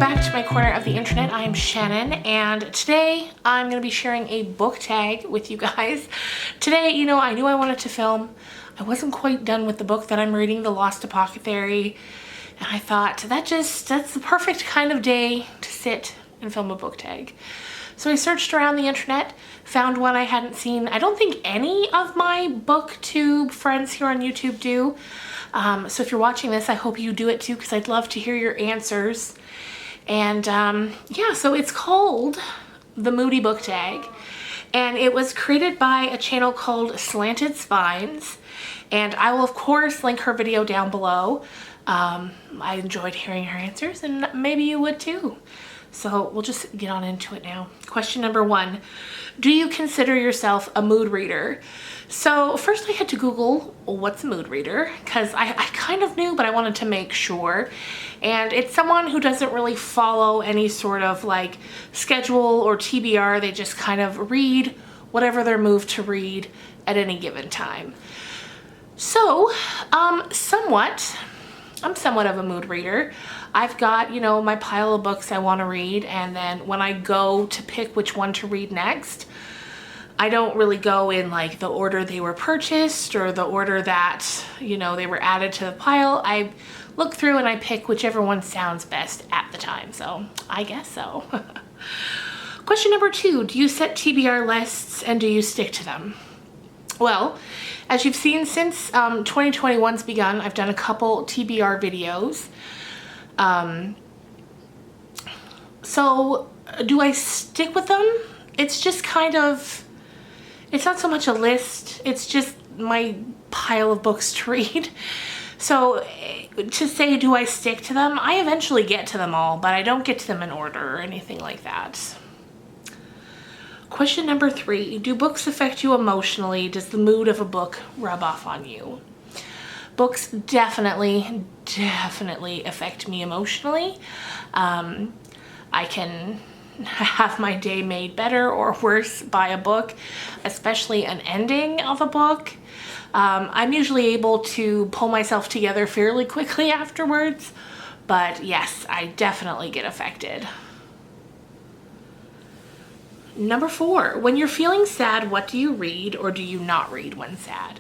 back to my corner of the internet. I am Shannon, and today I'm going to be sharing a book tag with you guys. Today, I knew I wanted to film. I wasn't quite done with the book that I'm reading, The Lost Apothecary, and I thought that's the perfect kind of day to sit and film a book tag. So I searched around the internet, found one I hadn't seen. I don't think any of my booktube friends here on YouTube do. So if you're watching this, I hope you do it too, because I'd love to hear your answers. And yeah, so it's called the Moody Book Tag, and it was created by a channel called Slanted Spines, and I will of course link her video down below. I enjoyed hearing her answers, and maybe you would too. So we'll just get on into it now. Question number 1, do you consider yourself a mood reader? So first I had to Google what's a mood reader, because I kind of knew, but I wanted to make sure. And it's someone who doesn't really follow any sort of like schedule or TBR. They just kind of read whatever they're moved to read at any given time. So I'm somewhat of a mood reader. I've got, my pile of books I want to read, and then when I go to pick which one to read next, I don't really go in like the order they were purchased or the order that, they were added to the pile. I look through and I pick whichever one sounds best at the time. So I guess so. Question number 2, do you set TBR lists and do you stick to them? Well, as you've seen, since 2021's begun, I've done a couple TBR videos. So do I stick with them? It's just kind of, it's not so much a list, it's just my pile of books to read. So to say, do I stick to them? I eventually get to them all, but I don't get to them in order or anything like that. Question number 3, do books affect you emotionally? Does the mood of a book rub off on you? Books definitely affect me emotionally. I can have my day made better or worse by a book, especially an ending of a book. I'm usually able to pull myself together fairly quickly afterwards, but yes, I definitely get affected. Number 4, when you're feeling sad, what do you read or do you not read when sad?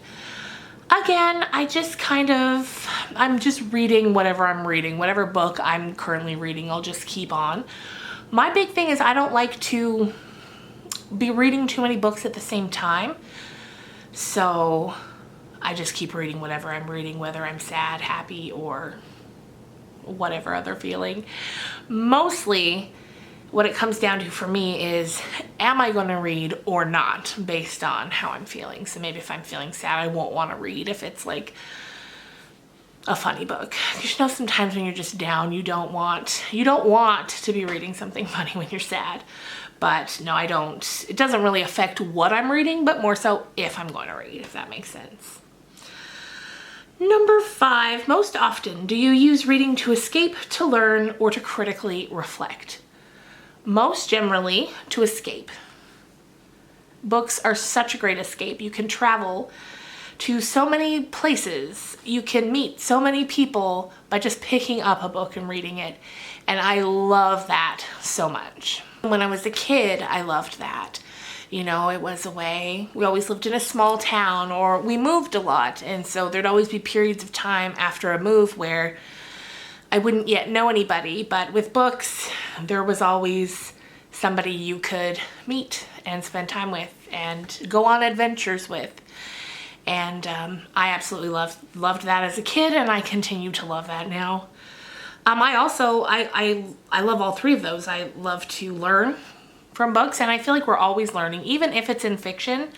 Again, I'm just reading whatever I'm reading. Whatever book I'm currently reading, I'll just keep on. My big thing is I don't like to be reading too many books at the same time. So I just keep reading whatever I'm reading, whether I'm sad, happy, or whatever other feeling. Mostly what it comes down to for me is, am I going to read or not, based on how I'm feeling. So maybe if I'm feeling sad, I won't want to read if it's like a funny book. Because sometimes when you're just down, you don't want to be reading something funny when you're sad. But no, I don't. It doesn't really affect what I'm reading, but more so if I'm going to read, if that makes sense. Number 5, most often, do you use reading to escape, to learn, or to critically reflect? Most generally, to escape. Books are such a great escape. You can travel to so many places. You can meet so many people by just picking up a book and reading it. And I love that so much. When I was a kid, I loved that. It was a way. We always lived in a small town, or we moved a lot. And so there'd always be periods of time after a move where I wouldn't yet know anybody, but with books, there was always somebody you could meet and spend time with and go on adventures with. And I absolutely loved that as a kid, and I continue to love that now. I love all 3 of those. I love to learn from books, and I feel like we're always learning, even if it's in fiction.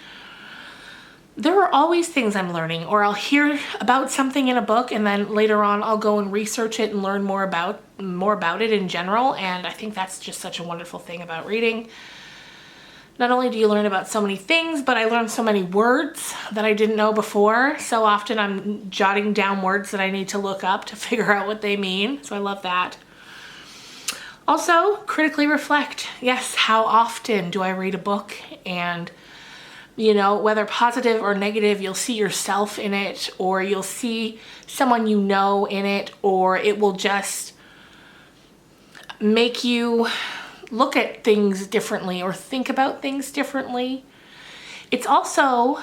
There are always things I'm learning, or I'll hear about something in a book and then later on I'll go and research it and learn more about it in general, and I think that's just such a wonderful thing about reading. Not only do you learn about so many things, but I learned so many words that I didn't know before. So often I'm jotting down words that I need to look up to figure out what they mean, so I love that. Also, critically reflect. Yes, how often do I read a book and whether positive or negative, you'll see yourself in it, or you'll see someone in it, or it will just make you look at things differently or think about things differently. It's also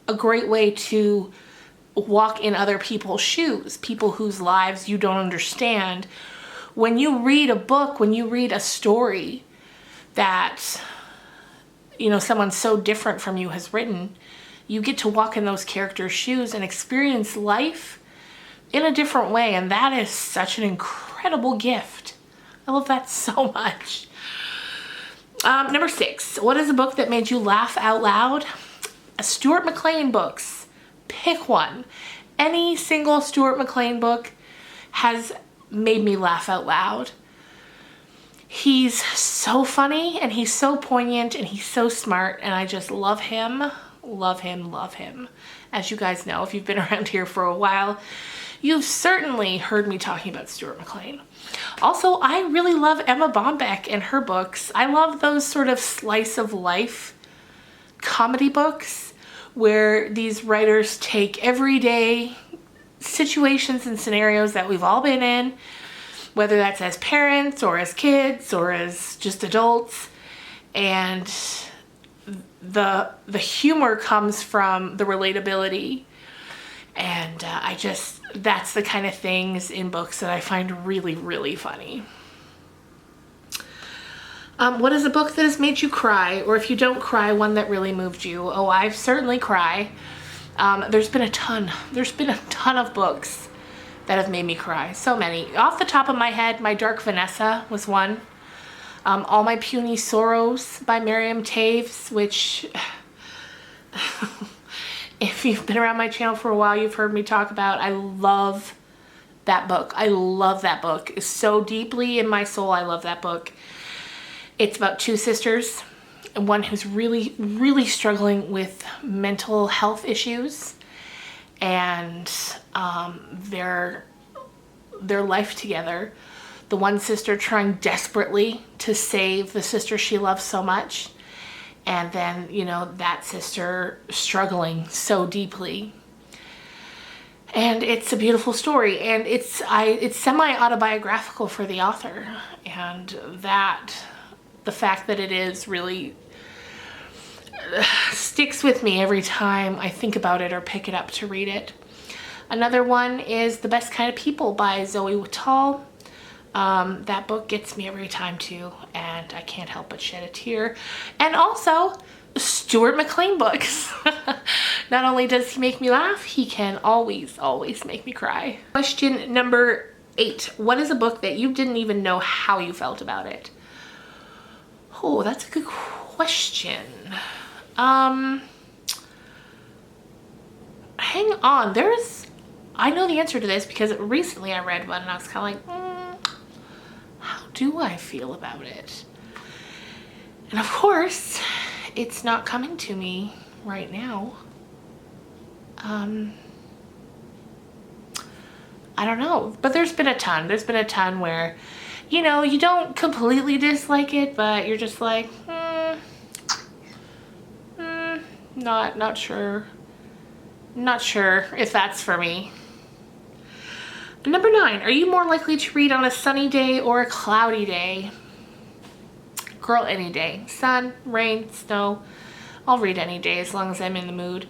a great way to walk in other people's shoes, people whose lives you don't understand. When you read a book, when you read a story that, you know, someone so different from you has written, you get to walk in those characters' shoes and experience life in a different way. And that is such an incredible gift. I love that so much. Number 6, what is a book that made you laugh out loud? Stuart McLean books. Pick one. Any single Stuart McLean book has made me laugh out loud. He's so funny and he's so poignant and he's so smart, and I just love him, love him, love him. As you guys know, if you've been around here for a while, you've certainly heard me talking about Stuart McLean. Also, I really love Emma Bombeck and her books. I love those sort of slice of life comedy books where these writers take everyday situations and scenarios that we've all been in, whether that's as parents or as kids or as just adults, and the humor comes from the relatability. And that's the kind of things in books that I find really, really funny. What is a book that has made you cry? Or if you don't cry, one that really moved you? Oh, I've certainly cried. There's been a ton of books that have made me cry. So many. Off the top of my head, My Dark Vanessa was one. All My Puny Sorrows by Miriam Toews, which... if you've been around my channel for a while, you've heard me talk about. I love that book. I love that book. It's so deeply in my soul. I love that book. It's about two sisters, and one who's really, really struggling with mental health issues, and their life together. The one sister trying desperately to save the sister she loves so much. And then, you know, that sister struggling so deeply. And it's a beautiful story. And it's semi-autobiographical for the author. And the fact that it is really sticks with me every time I think about it or pick it up to read it. Another one is The Best Kind of People by Zoe Whittall. That book gets me every time too, and I can't help but shed a tear. And also, Stuart McLean books. Not only does he make me laugh, he can always, always make me cry. Question number 8. What is a book that you didn't even know how you felt about it? Oh, that's a good question. Hang on, I know the answer to this because recently I read one and I was kind of like, how do I feel about it? And of course, it's not coming to me right now. I don't know, but there's been a ton. There's been a ton where, you know, you don't completely dislike it, but you're just like, not sure. Not sure if that's for me. Number 9, are you more likely to read on a sunny day or a cloudy day? Girl, any day. Sun, rain, snow. I'll read any day as long as I'm in the mood.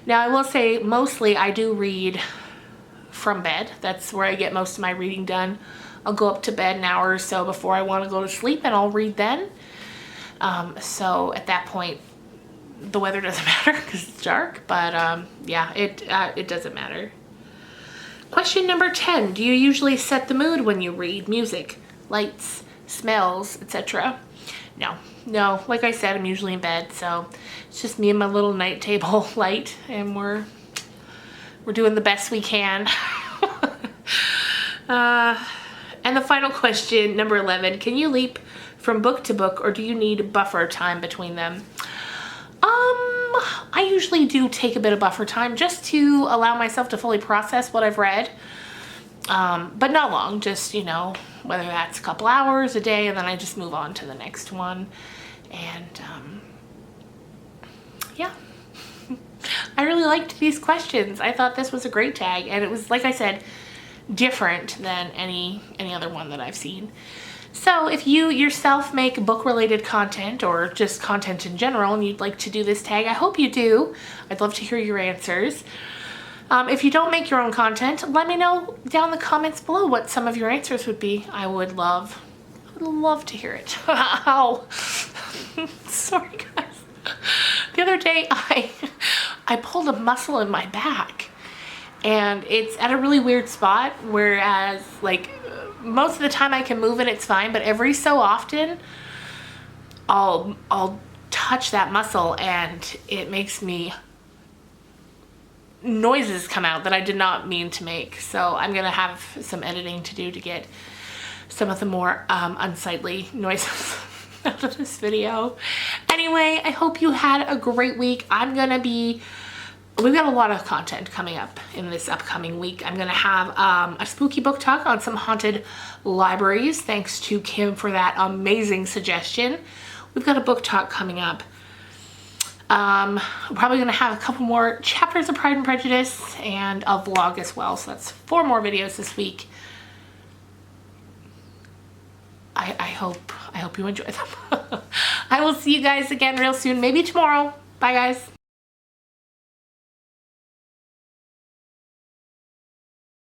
Now, I will say mostly I do read from bed. That's where I get most of my reading done. I'll go up to bed an hour or so before I want to go to sleep and I'll read then. So at that point, the weather doesn't matter because it's dark. But yeah, it doesn't matter. Question number 10. Do you usually set the mood when you read? Music, lights, smells, etc.? No. Like I said, I'm usually in bed, so it's just me and my little night table light, and we're doing the best we can. And the final question, number 11. Can you leap from book to book, or do you need buffer time between them? I usually do take a bit of buffer time just to allow myself to fully process what I've read. But not long, just, you know, whether that's a couple hours, a day, and then I just move on to the next one. And yeah, I really liked these questions. I thought this was a great tag, and it was, like I said, different than any other one that I've seen. So if you yourself make book-related content or just content in general and you'd like to do this tag, I hope you do. I'd love to hear your answers. If you don't make your own content, let me know down in the comments below what some of your answers would be. I would love to hear it. Ow. Sorry guys. The other day I pulled a muscle in my back and it's at a really weird spot, whereas like most of the time I can move and it's fine, but every so often I'll touch that muscle and it makes me noises come out that I did not mean to make. So I'm gonna have some editing to do to get some of the more unsightly noises out of this video. Anyway, I hope you had a great week. We've got a lot of content coming up in this upcoming week. I'm gonna have a spooky book talk on some haunted libraries. Thanks to Kim for that amazing suggestion. We've got a book talk coming up. I'm probably gonna have a couple more chapters of Pride and Prejudice and a vlog as well. So that's 4 more videos this week. I hope you enjoy them. I will see you guys again real soon, maybe tomorrow. Bye guys.